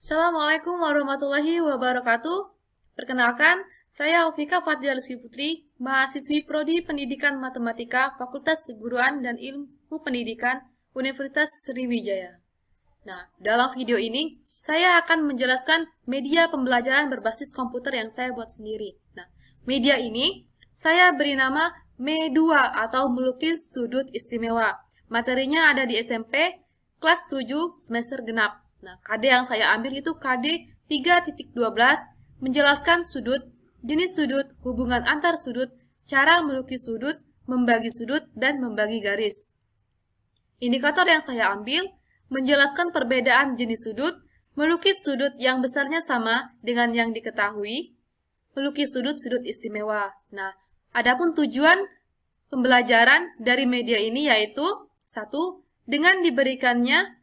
Assalamualaikum warahmatullahi wabarakatuh. Perkenalkan, saya Alfika Fadila Rizky Putri, mahasiswi Prodi Pendidikan Matematika Fakultas Keguruan dan Ilmu Pendidikan Universitas Sriwijaya. Nah, dalam video ini, saya akan menjelaskan media pembelajaran berbasis komputer yang saya buat sendiri. Nah, media ini saya beri nama Me2 atau Melukis Sudut Istimewa. Materinya ada di SMP, kelas 7, semester genap. Nah, KD yang saya ambil itu KD 3.12, menjelaskan sudut, jenis sudut, hubungan antar sudut, cara melukis sudut, membagi sudut, dan membagi garis. Indikator yang saya ambil menjelaskan perbedaan jenis sudut, melukis sudut yang besarnya sama dengan yang diketahui, melukis sudut-sudut istimewa. Nah, adapun tujuan pembelajaran dari media ini yaitu 1. Dengan diberikannya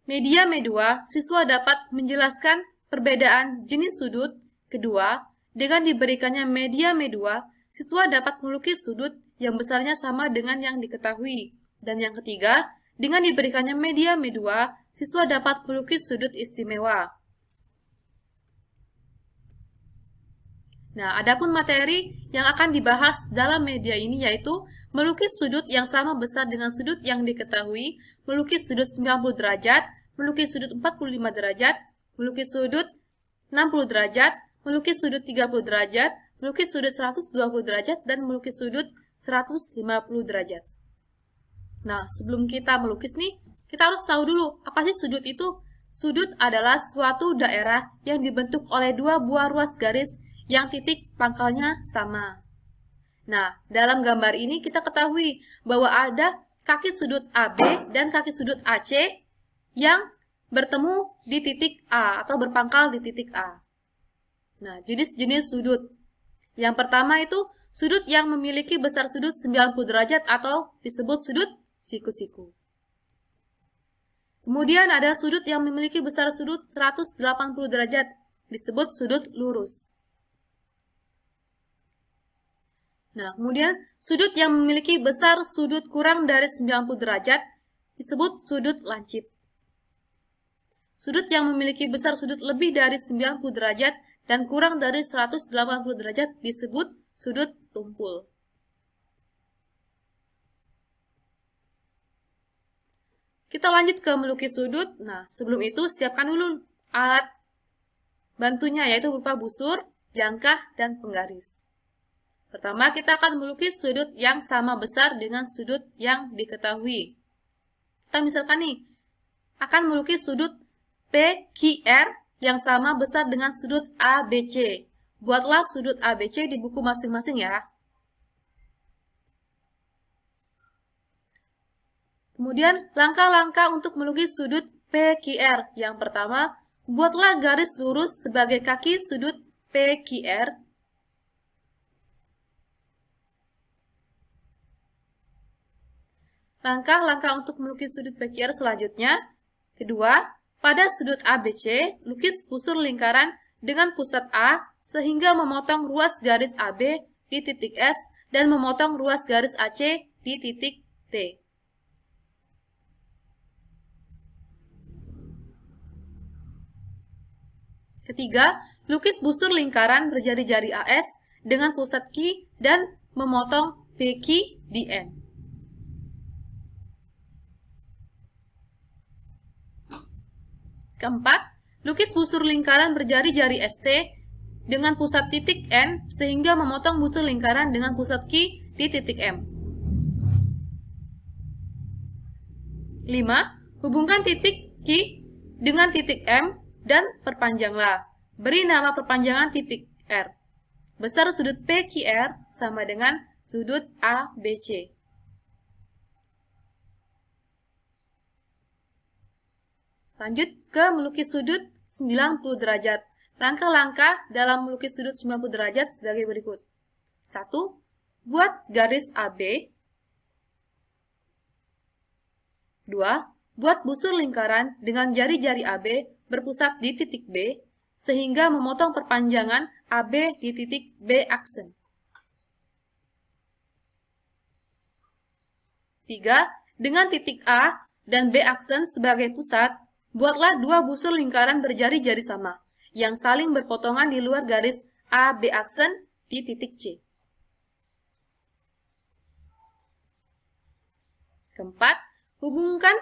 media Me2, siswa dapat menjelaskan perbedaan jenis sudut. Kedua, dengan diberikannya media Me2, siswa dapat melukis sudut yang besarnya sama dengan yang diketahui. Dan yang ketiga, dengan diberikannya media Me2, siswa dapat melukis sudut istimewa. Nah, adapun materi yang akan dibahas dalam media ini yaitu melukis sudut yang sama besar dengan sudut yang diketahui, melukis sudut 90 derajat, melukis sudut 45 derajat, melukis sudut 60 derajat, melukis sudut 30 derajat, melukis sudut 120 derajat, dan melukis sudut 150 derajat. Nah, sebelum kita melukis nih, kita harus tahu dulu, apa sih sudut itu? Sudut adalah suatu daerah yang dibentuk oleh dua buah ruas garis yang titik pangkalnya sama. Nah, dalam gambar ini kita ketahui bahwa ada kaki sudut AB dan kaki sudut AC yang bertemu di titik A atau berpangkal di titik A. Nah, jenis-jenis sudut. Yang pertama itu sudut yang memiliki besar sudut 90 derajat atau disebut sudut siku-siku. Kemudian ada sudut yang memiliki besar sudut 180 derajat, disebut sudut lurus. Nah, kemudian sudut yang memiliki besar sudut kurang dari 90 derajat disebut sudut lancip. Sudut yang memiliki besar sudut lebih dari 90 derajat dan kurang dari 180 derajat disebut sudut tumpul. Kita lanjut ke melukis sudut. Nah, sebelum itu siapkan dulu alat bantunya yaitu berupa busur, jangkah, dan penggaris. Pertama, kita akan melukis sudut yang sama besar dengan sudut yang diketahui. Kita misalkan nih, akan melukis sudut PQR yang sama besar dengan sudut ABC. Buatlah sudut ABC di buku masing-masing ya. Kemudian, langkah-langkah untuk melukis sudut PQR. Yang pertama, buatlah garis lurus sebagai kaki sudut PQR. Langkah-langkah untuk melukis sudut PQR selanjutnya. Kedua, pada sudut ABC, lukis busur lingkaran dengan pusat A sehingga memotong ruas garis AB di titik S dan memotong ruas garis AC di titik T. Ketiga, lukis busur lingkaran berjari-jari AS dengan pusat Q dan memotong PQ di N. Keempat, lukis busur lingkaran berjari-jari ST dengan pusat titik N sehingga memotong busur lingkaran dengan pusat Q di titik M. 5. Hubungkan titik Q dengan titik M dan perpanjanglah. Beri nama perpanjangan titik R. Besar sudut PQR sama dengan sudut ABC. Lanjut ke melukis sudut 90 derajat. Langkah-langkah dalam melukis sudut 90 derajat sebagai berikut. 1. Buat garis AB. 2. Buat busur lingkaran dengan jari-jari AB berpusat di titik B, sehingga memotong perpanjangan AB di titik B aksen. 3. Dengan titik A dan B aksen sebagai pusat, Buatlah dua busur lingkaran berjari-jari sama, yang saling berpotongan di luar garis AB aksen di titik C. Keempat, hubungkan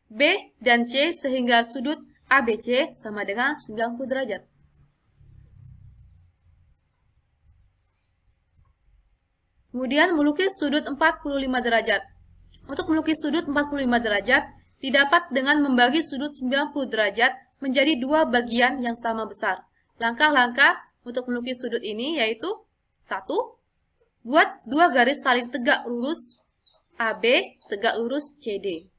B dan C sehingga sudut ABC sama dengan 90 derajat. Kemudian melukis sudut 45 derajat. Untuk melukis sudut 45 derajat, didapat dengan membagi sudut 90 derajat menjadi dua bagian yang sama besar. Langkah-langkah untuk melukis sudut ini yaitu: 1. Buat dua garis saling tegak lurus AB tegak lurus CD.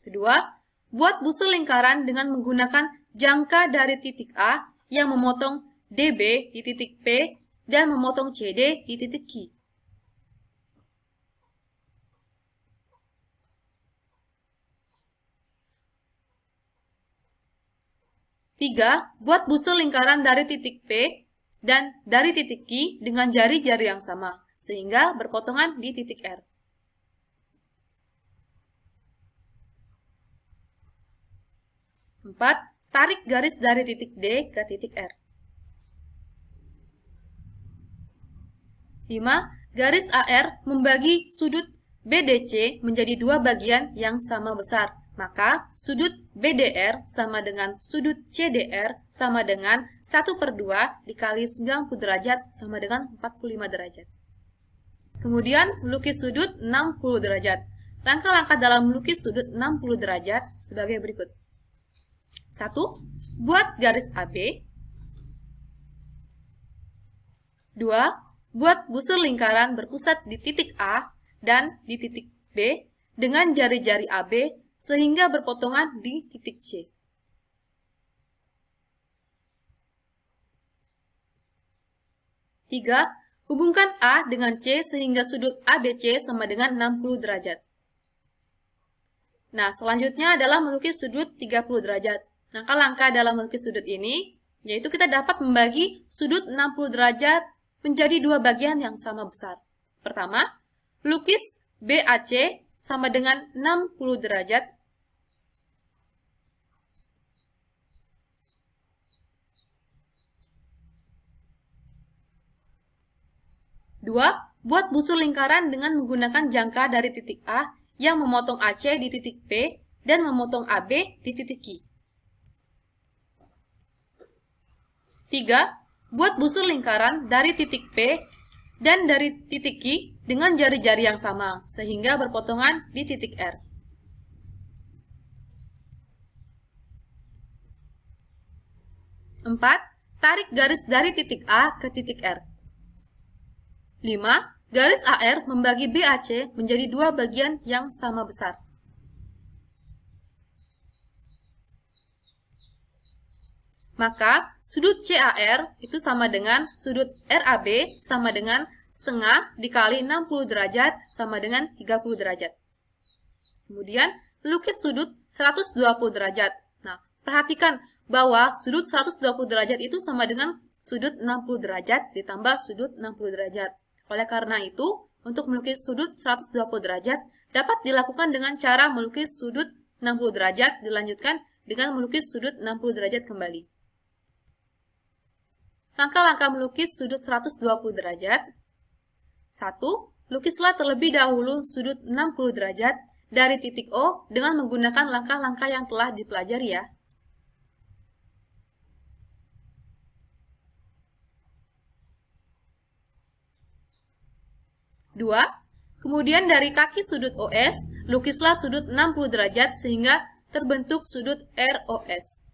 Kedua, buat busur lingkaran dengan menggunakan jangka dari titik A yang memotong DB di titik P dan memotong CD di titik Q. Tiga, buat busur lingkaran dari titik P dan dari titik Q dengan jari-jari yang sama, sehingga berpotongan di titik R. Empat, tarik garis dari titik D ke titik R. 5. Garis AR membagi sudut BDC menjadi dua bagian yang sama besar. Maka, sudut BDR sama dengan sudut CDR sama dengan 1/2 dikali 90 derajat sama dengan 45 derajat. Kemudian, melukis sudut 60 derajat. Langkah-langkah dalam melukis sudut 60 derajat sebagai berikut. 1. Buat garis AB. 2. Buat busur lingkaran berpusat di titik A dan di titik B dengan jari-jari AB sehingga berpotongan di titik C. 3. Hubungkan A dengan C sehingga sudut ABC sama dengan 60 derajat. Nah, selanjutnya adalah melukis sudut 30 derajat. Langkah-langkah dalam melukis sudut ini, yaitu kita dapat membagi sudut 60 derajat menjadi dua bagian yang sama besar. Pertama, lukis BAC sama dengan 60 derajat. Dua, buat busur lingkaran dengan menggunakan jangka dari titik A yang memotong AC di titik P dan memotong AB di titik Q. 3. Buat busur lingkaran dari titik P dan dari titik Q dengan jari-jari yang sama, sehingga berpotongan di titik R. 4. Tarik garis dari titik A ke titik R. 5. Garis AR membagi BAC menjadi dua bagian yang sama besar. Maka, sudut CAR itu sama dengan sudut RAB sama dengan setengah dikali 60 derajat sama dengan 30 derajat. Kemudian, lukis sudut 120 derajat. Nah, perhatikan bahwa sudut 120 derajat itu sama dengan sudut 60 derajat ditambah sudut 60 derajat. Oleh karena itu, untuk melukis sudut 120 derajat dapat dilakukan dengan cara melukis sudut 60 derajat dilanjutkan dengan melukis sudut 60 derajat kembali. Langkah-langkah melukis sudut 120 derajat. 1. Lukislah terlebih dahulu sudut 60 derajat dari titik O dengan menggunakan langkah-langkah yang telah dipelajari ya. 2. Kemudian dari kaki sudut OS, lukislah sudut 60 derajat sehingga terbentuk sudut ROS.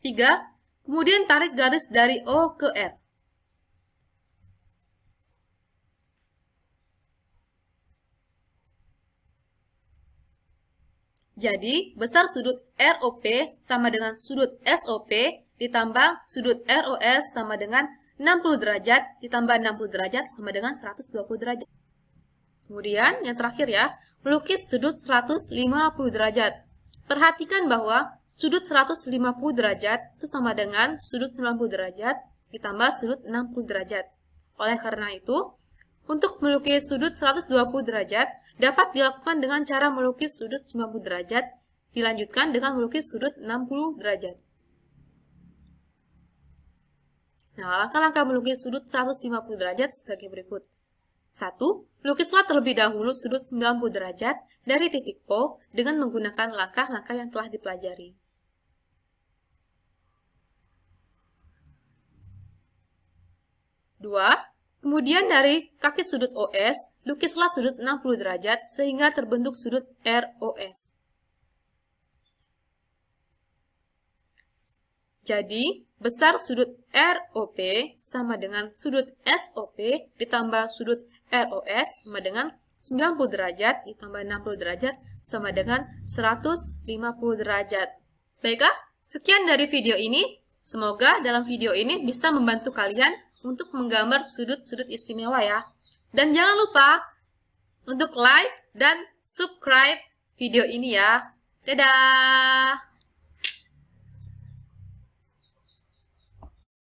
3. Kemudian tarik garis dari O ke R. Jadi, besar sudut ROP sama dengan sudut SOP ditambah sudut ROS sama dengan 60 derajat ditambah 60 derajat sama dengan 120 derajat. Kemudian, yang terakhir ya, melukis sudut 150 derajat. Perhatikan bahwa sudut 150 derajat itu sama dengan sudut 90 derajat ditambah sudut 60 derajat. Oleh karena itu, untuk melukis sudut 120 derajat dapat dilakukan dengan cara melukis sudut 90 derajat, dilanjutkan dengan melukis sudut 60 derajat. Nah, langkah-langkah melukis sudut 150 derajat sebagai berikut. 1. Lukislah terlebih dahulu sudut 90 derajat dari titik O dengan menggunakan langkah-langkah yang telah dipelajari. 2. Kemudian dari kaki sudut OS, lukislah sudut 60 derajat sehingga terbentuk sudut ROS. Jadi, besar sudut ROP sama dengan sudut SOP ditambah sudut ROS sama dengan 90 derajat ditambah 60 derajat sama dengan 150 derajat. Baiklah, sekian dari video ini. Semoga dalam video ini bisa membantu kalian untuk menggambar sudut-sudut istimewa ya. Dan jangan lupa untuk like dan subscribe video ini ya. Dadah!